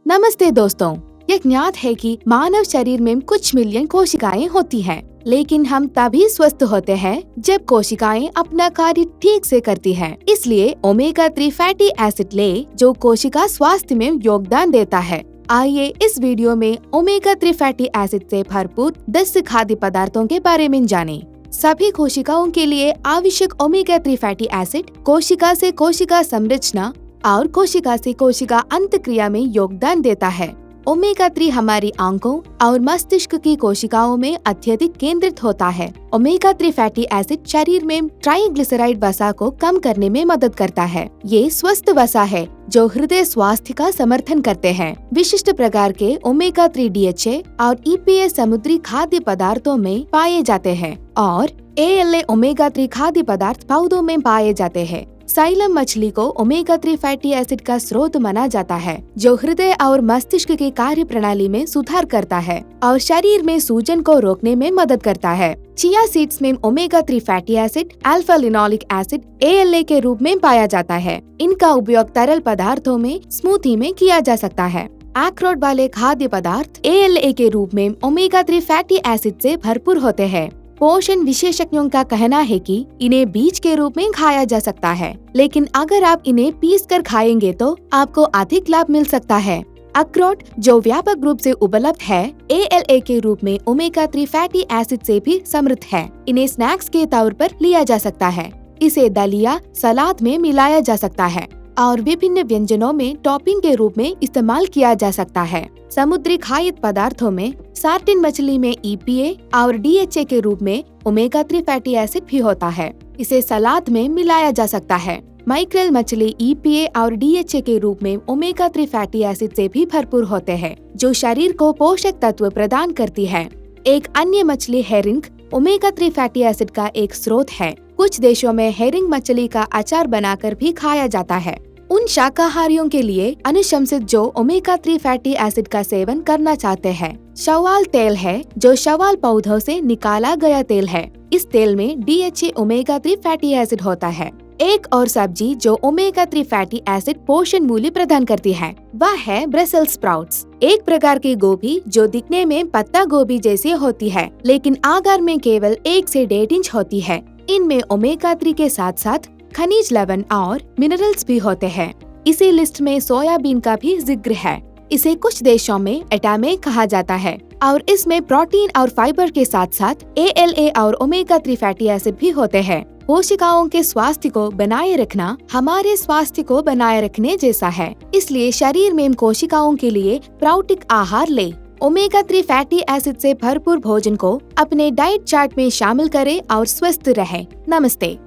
नमस्ते दोस्तों। ये ज्ञात है कि मानव शरीर में कुछ मिलियन कोशिकाएं होती हैं, लेकिन हम तभी स्वस्थ होते हैं जब कोशिकाएं अपना कार्य ठीक से करती हैं। इसलिए ओमेगा 3 फैटी एसिड ले जो कोशिका स्वास्थ्य में योगदान देता है। आइए इस वीडियो में ओमेगा 3 फैटी एसिड से भरपूर 10 खाद्य पदार्थों के बारे में जानें। सभी कोशिकाओं के लिए आवश्यक ओमेगा 3 फैटी एसिड कोशिका से कोशिका संरचना और कोशिका से कोशिका अंतक्रिया में योगदान देता है। ओमेगा 3 हमारी आंखों और मस्तिष्क की कोशिकाओं में अत्यधिक केंद्रित होता है। ओमेगा 3 फैटी एसिड शरीर में ट्राइग्लिसराइड वसा को कम करने में मदद करता है। ये स्वस्थ वसा है जो हृदय स्वास्थ्य का समर्थन करते हैं। विशिष्ट प्रकार के ओमेगा 3 DHA और EPA समुद्री खाद्य पदार्थों में पाए जाते हैं और ALA ओमेगा 3 खाद्य पदार्थ पौधों में पाए जाते हैं। साइलम मछली को ओमेगा 3 फैटी एसिड का स्रोत माना जाता है, जो हृदय और मस्तिष्क की कार्य प्रणाली में सुधार करता है और शरीर में सूजन को रोकने में मदद करता है। चिया सीड्स में omega 3 fatty acid alpha linoleic acid ALA के रूप में पाया जाता है। इनका उपयोग तरल पदार्थों में स्मूथी में किया जा सकता है। अखरोट वाले खाद्य पदार्थ ALA के रूप में ओमेगा 3 फैटी एसिड से भरपूर होते हैं। पोषण विशेषज्ञों का कहना है कि इन्हें बीज के रूप में खाया जा सकता है, लेकिन अगर आप इन्हें पीस कर खाएंगे तो आपको अधिक लाभ मिल सकता है। अखरोट जो व्यापक रूप से उपलब्ध है, ALA के रूप में ओमेगा 3 फैटी एसिड से भी समृद्ध है। इन्हें स्नैक्स के तौर पर लिया जा सकता है। इसे दलिया, सलाद में मिलाया जा सकता है और विभिन्न व्यंजनों में टॉपिंग के रूप में इस्तेमाल किया जा सकता है। समुद्री खाद्य पदार्थों में सार्डिन मछली में EPA और DHA के रूप में ओमेगा 3 फैटी एसिड भी होता है। इसे सलाद में मिलाया जा सकता है। मैक्रेल मछली EPA और DHA के रूप में ओमेगा 3 फैटी एसिड से भी भरपूर होते हैं, जो शरीर को पोषक तत्व प्रदान करती है। एक अन्य मछली हेरिंग ओमेगा 3 फैटी एसिड का एक स्रोत है। कुछ देशों में हेरिंग मछली का अचार बनाकर भी खाया जाता है। उन शाकाहारियों के लिए अनुशंसित जो ओमेगा 3 फैटी एसिड का सेवन करना चाहते हैं। शैवाल तेल है, जो शैवाल पौधों से निकाला गया तेल है। इस तेल में DHA ओमेगा 3 फैटी एसिड होता है। एक और सब्जी जो ओमेगा 3 फैटी एसिड पोषण मूल्य प्रदान करती है, वह है ब्रसेल्स स्प्राउट्स, एक प्रकार की गोभी जो दिखने में पत्ता गोभी जैसी होती है, लेकिन आकार में केवल 1 से 1.5 इंच होती है। इनमें ओमेगा 3 के साथ साथ खनिज लवण और मिनरल्स भी होते हैं। इसी लिस्ट में सोयाबीन का भी जिक्र है। इसे कुछ देशों में एटामे कहा जाता है और इसमें प्रोटीन और फाइबर के साथ साथ ALA और ओमेगा 3 फैटी एसिड भी होते हैं। कोशिकाओं के स्वास्थ्य को बनाए रखना हमारे स्वास्थ्य को बनाए रखने जैसा है, इसलिए शरीर में कोशिकाओं के लिए पौष्टिक आहार ले। ओमेगा 3 फैटी एसिड से भरपूर भोजन को अपने डाइट चार्ट में शामिल करें और स्वस्थ रहें। नमस्ते।